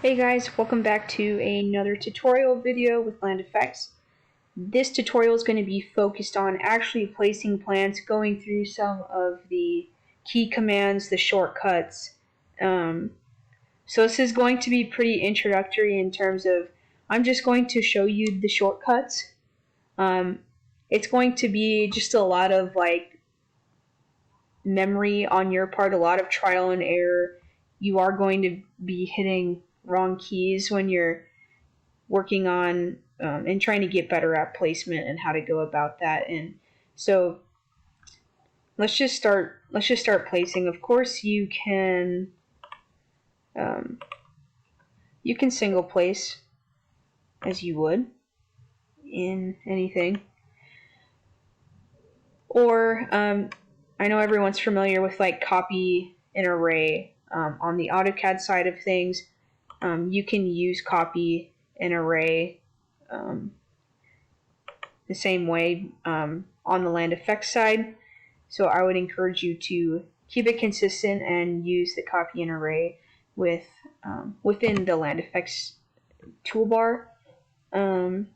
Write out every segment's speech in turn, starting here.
Hey guys, welcome back to another tutorial video with Land Effects. This tutorial is going to be focused on actually placing plants, going through some of the key commands, the shortcuts. So this is going to be pretty introductory in terms of, I'm just going to show you the shortcuts. It's going to be just a lot of memory on your part, a lot of trial and error. You are going to be hitting wrong keys when you're working on and trying to get better at placement and how to go about that. And so let's just start placing. Of course, you can single place as you would in anything, or I know everyone's familiar with copy and array. On the AutoCAD side of things, you can use copy and array the same way on the Land Effects side. So I would encourage you to keep it consistent and use the copy and array within the Land Effects toolbar. And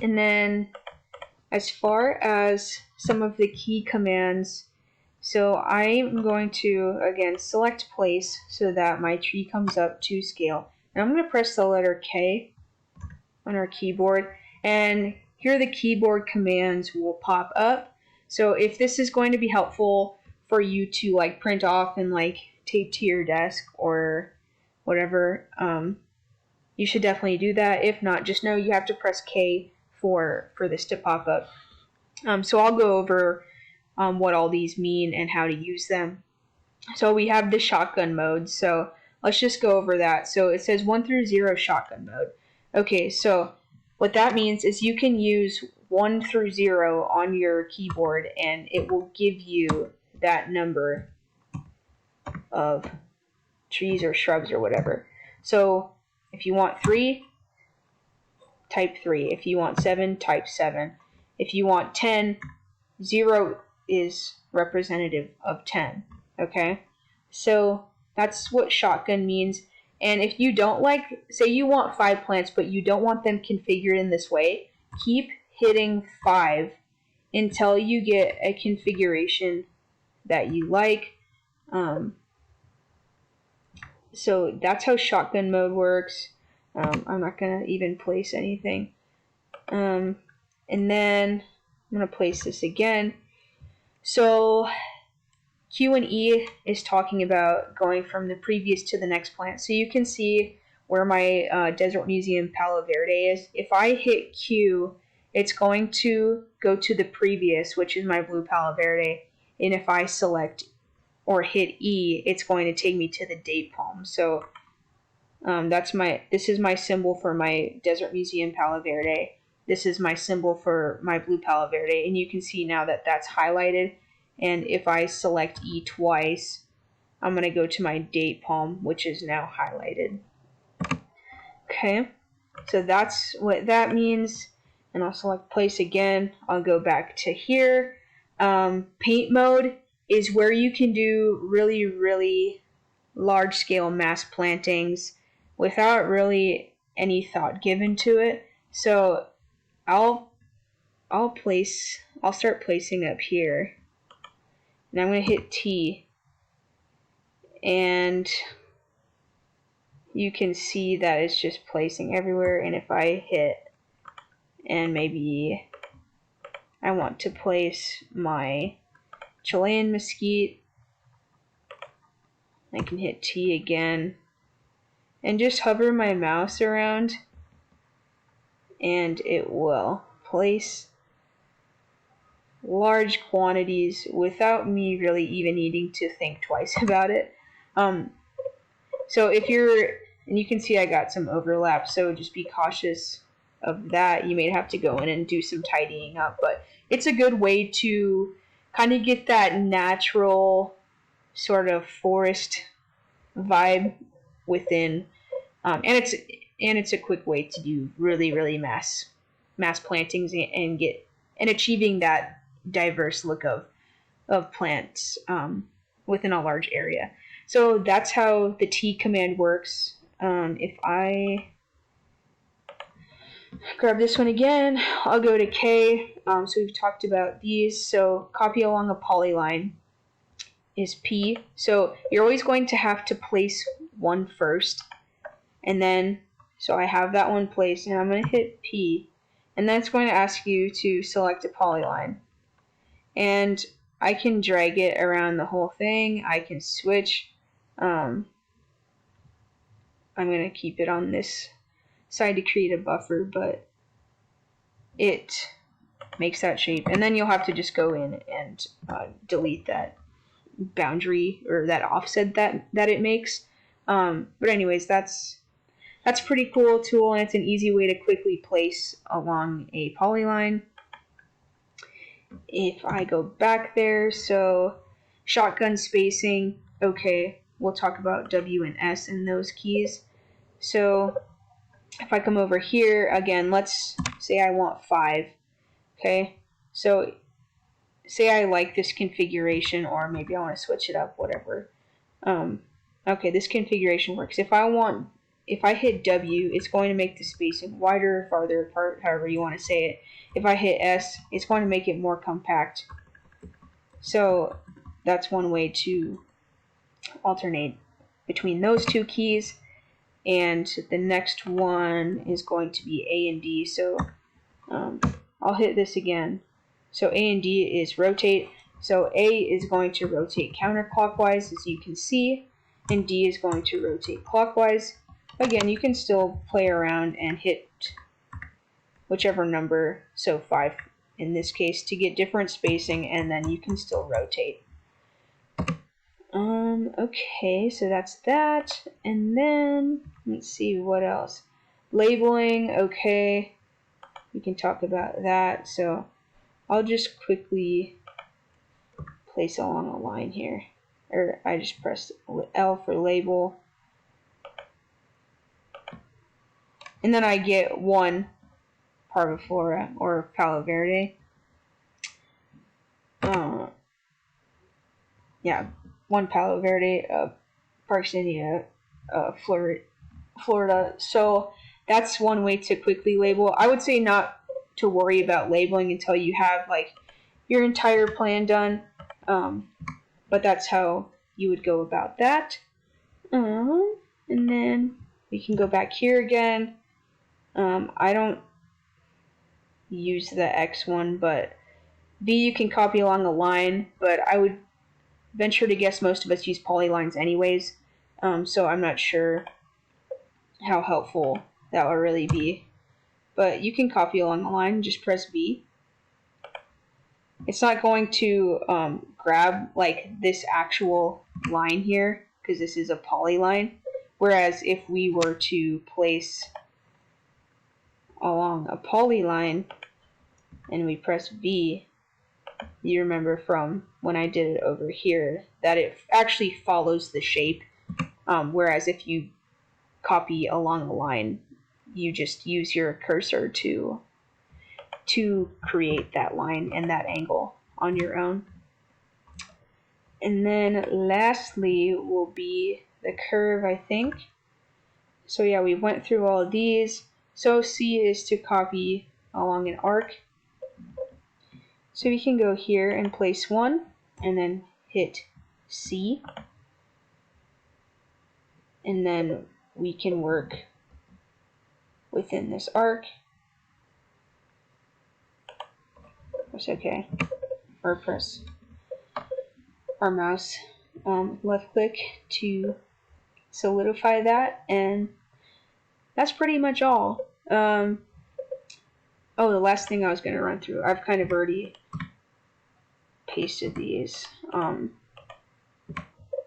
then as far as some of the key commands, so I'm going to, again, select place so that my tree comes up to scale. And I'm going to press the letter K on our keyboard. And here the keyboard commands will pop up. So if this is going to be helpful for you to print off and tape to your desk or whatever, you should definitely do that. If not, just know you have to press K for this to pop up. So I'll go over what all these mean and how to use them. So we have the shotgun mode, so let's just go over that. So it says 1 through 0 shotgun mode. Okay, so what that means is you can use 1 through 0 on your keyboard and it will give you that number of trees or shrubs or whatever. So if you want 3, type 3. If you want 7, type 7. If you want 10, 0 is representative of 10. Okay, so that's what shotgun means. And if you don't say you want 5 plants but you don't want them configured in this way, keep hitting 5 until you get a configuration that you like. So that's how shotgun mode works. I'm not going to even place anything. And then I'm going to place this again. So Q and E is talking about going from the previous to the next plant. So you can see where my Desert Museum Palo Verde is. If I hit Q, it's going to go to the previous, which is my blue Palo Verde. And if I select or hit E, it's going to take me to the date palm. So this is my symbol for my Desert Museum Palo Verde. This is my symbol for my blue Palo Verde, and you can see now that that's highlighted. And if I select E twice, I'm going to go to my date palm, which is now highlighted. Okay, so that's what that means. And I'll select place again. I'll go back to here. Paint mode is where you can do really, really large scale mass plantings without really any thought given to it. So I'll start placing up here. And I'm going to hit T. And you can see that it's just placing everywhere. And if I hit, and maybe I want to place my Chilean mesquite, I can hit T again. And just hover my mouse around and it will place large quantities without me really even needing to think twice about it. So if and you can see I got some overlap, so just be cautious of that. You may have to go in and do some tidying up, but it's a good way to kind of get that natural sort of forest vibe within, and it's a quick way to do really, really mass plantings and achieving that diverse look of plants within a large area. So that's how the T command works. If I grab this one again, I'll go to K. So we've talked about these. So copy along a polyline is P. So you're always going to have to place one first. And then, so I have that one placed, and I'm going to hit P. And then it's going to ask you to select a polyline. And I can drag it around the whole thing. I can switch. I'm going to keep it on this side to create a buffer, but it makes that shape. And then you'll have to just go in and delete that boundary or that offset that it makes. But anyways, that's a pretty cool tool, and it's an easy way to quickly place along a polyline. If I go back there, so shotgun spacing, okay, we'll talk about W and S in those keys. So if I come over here, again, let's say I want 5, okay? So say I like this configuration, or maybe I want to switch it up, whatever. Okay, this configuration works. If I hit W, it's going to make the spacing wider, farther apart, however you want to say it. If I hit S, it's going to make it more compact. So that's one way to alternate between those two keys. And the next one is going to be A and D. So I'll hit this again. So A and D is rotate. So A is going to rotate counterclockwise, as you can see, and D is going to rotate clockwise. Again, you can still play around and hit whichever number, so 5 in this case, to get different spacing, and then you can still rotate. Okay, so that's that, and then let's see what else. Labeling, okay, we can talk about that. So I'll just quickly place along a line here, or I just pressed L for label, and then I get one parviflora or Palo Verde. Yeah, one Palo Verde, Parksinia, Florida. So that's one way to quickly label. I would say not to worry about labeling until you have like your entire plan done. But that's how you would go about that. And then we can go back here again. I don't use the X one, but V you can copy along a line, but I would venture to guess most of us use polylines anyways, so I'm not sure how helpful that will really be. But you can copy along the line, just press V. It's not going to grab like this actual line here, because this is a polyline, whereas if we were to place along a polyline and we press V, you remember from when I did it over here that it actually follows the shape, whereas if you copy along a line, you just use your cursor to create that line and that angle on your own. And then lastly will be the curve, I think. So yeah, we went through all of these. So C is to copy along an arc. So we can go here and place one, and then hit C. And then we can work within this arc. Press OK. Or press our mouse left click to solidify that, and that's pretty much all. Oh, the last thing I was going to run through, I've kind of already pasted these on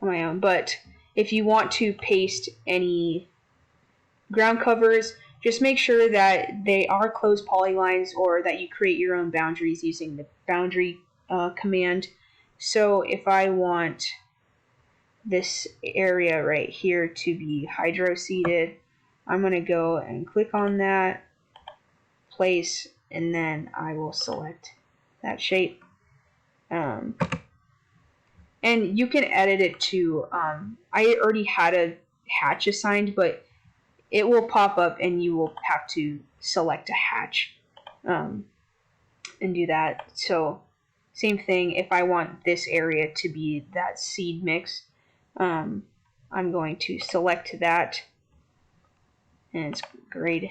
my own, but if you want to paste any ground covers, just make sure that they are closed polylines, or that you create your own boundaries using the boundary command. So if I want this area right here to be hydro-seeded, I'm going to go and click on that, place, and then I will select that shape. And you can edit it to, I already had a hatch assigned, but it will pop up and you will have to select a hatch and do that. So same thing, if I want this area to be that seed mix, I'm going to select that, and it's grayed,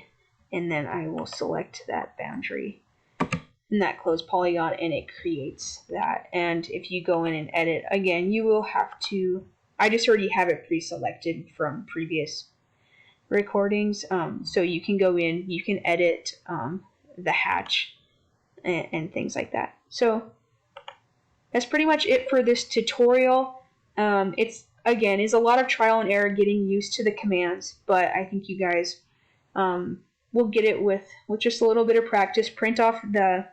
and then I will select that boundary and that closed polygon, and it creates that. And if you go in and edit again, you will have to, I just already have it pre-selected from previous recordings, so you can go in, you can edit the hatch and things like that. So that's pretty much it for this tutorial. It's again is a lot of trial and error getting used to the commands, but I think you guys will get it with just a little bit of practice. Print off the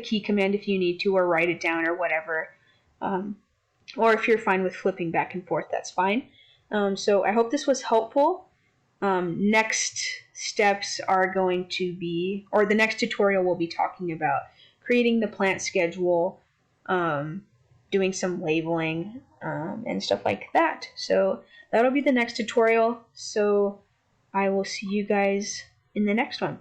key command if you need to, or write it down or whatever. Or if you're fine with flipping back and forth, that's fine. So I hope this was helpful. Next steps are going to be, or the next tutorial will be talking about creating the plant schedule, doing some labeling, and stuff like that. So that'll be the next tutorial. So I will see you guys in the next one.